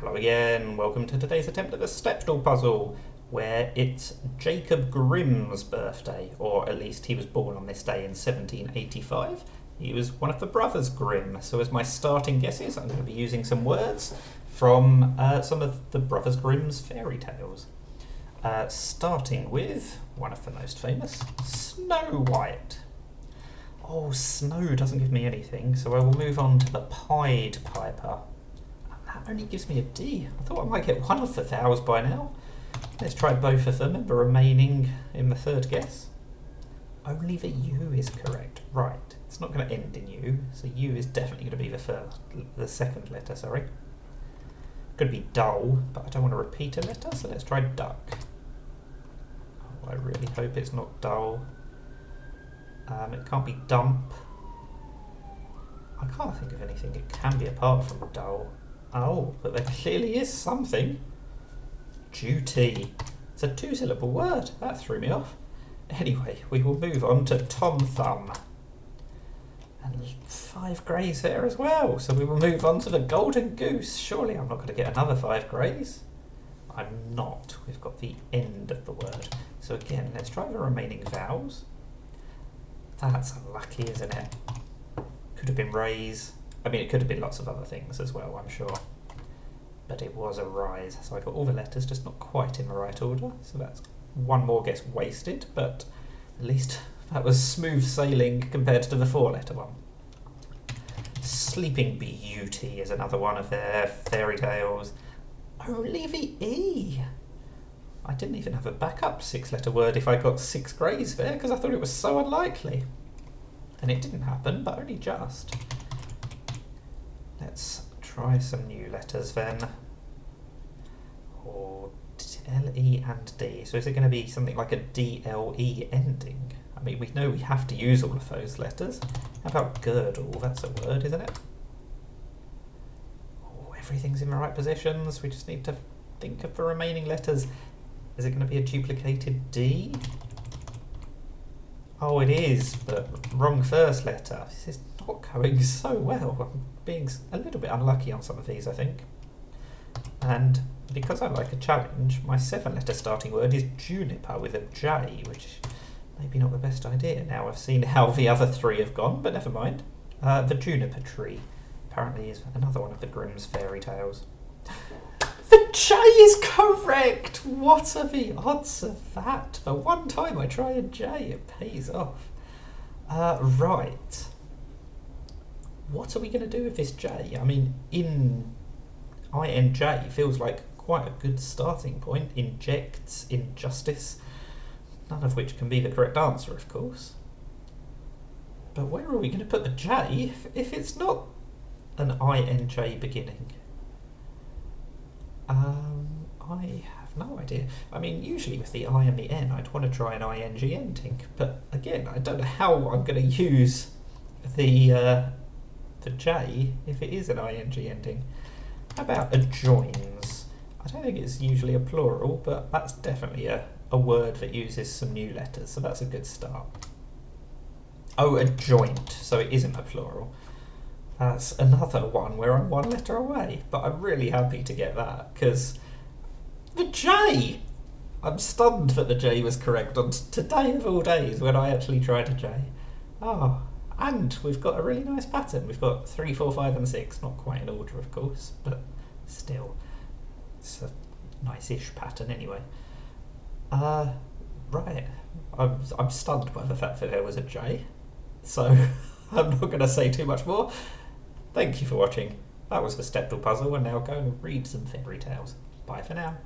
Hello again, welcome to today's attempt at the Stepdle puzzle, where it's Jacob Grimm's birthday, or at least he was born on this day in 1785. He was one of the brothers Grimm, so as my starting guesses, I'm going to be using some words from some of the brothers Grimm's fairy tales. Starting with one of the most famous, Snow White. Oh, snow doesn't give me anything, so I will move on to the Pied Piper. That only gives me a D. I thought I might get one of the thous by now. Let's try both of them and the remaining in the third guess. Only the U is correct. Right, it's not going to end in U, so U is definitely going to be the second letter, sorry. Could be dull, but I don't want to repeat a letter, so let's try duck. Oh, I really hope it's not dull. It can't be dump. I can't think of anything it can be apart from dull. Oh, but there clearly is something. Duty. It's a two-syllable word. That threw me off. Anyway, we will move on to Tom Thumb. And 5 greys there as well. So we will move on to the Golden Goose. Surely I'm not going to get another 5 greys. I'm not. We've got the end of the word. So again, let's try the remaining vowels. That's unlucky, isn't it? Could have been raise. I mean, it could have been lots of other things as well, I'm sure. But it was a rise. So I got all the letters, just not quite in the right order. So that's one more guess wasted, but at least that was smooth sailing compared to the 4-letter one. Sleeping Beauty is another one of their fairy tales. Only the E. I didn't even have a backup 6-letter word if I got 6 greys there, because I thought it was so unlikely. And it didn't happen, but only just. Let's try some new letters then. Or L-E and D. So is it going to be something like a D-L-E ending? I mean, we know we have to use all of those letters. How about girdle? That's a word, isn't it? Oh, everything's in the right positions. We just need to think of the remaining letters. Is it going to be a duplicated D? Oh, it is, but wrong first letter. This is not going so well. I'm being a little bit unlucky on some of these, I think. And because I like a challenge, my 7-letter starting word is juniper with a J, which is maybe not the best idea now I've seen how the other 3 have gone, but never mind. The juniper tree apparently is another one of the Grimm's fairy tales. The J is correct! What are the odds of that? The one time I try a J, it pays off. Right. What are we going to do with this J? I mean, INJ feels like quite a good starting point. Injects, injustice, none of which can be the correct answer, of course. But where are we going to put the J if it's not an INJ beginning? I have no idea. I mean, usually with the I and the N, I'd want to try an ING ending, but again, I don't know how I'm going to use the J if it is an ING ending. How about adjoins? I don't think it's usually a plural, but that's definitely a word that uses some new letters, so that's a good start. Oh, adjoint, so it isn't a plural. That's another one where I'm 1 letter away, but I'm really happy to get that, because the J! I'm stunned that the J was correct on today of all days when I actually tried a J. Oh, and we've got a really nice pattern. We've got 3, 4, 5 and 6, not quite in order of course, but still, it's a nice-ish pattern anyway. Right, I'm stunned by the fact that there was a J, so I'm not going to say too much more. Thank you for watching. That was the Stepdle puzzle, and now go and read some fairy tales. Bye for now.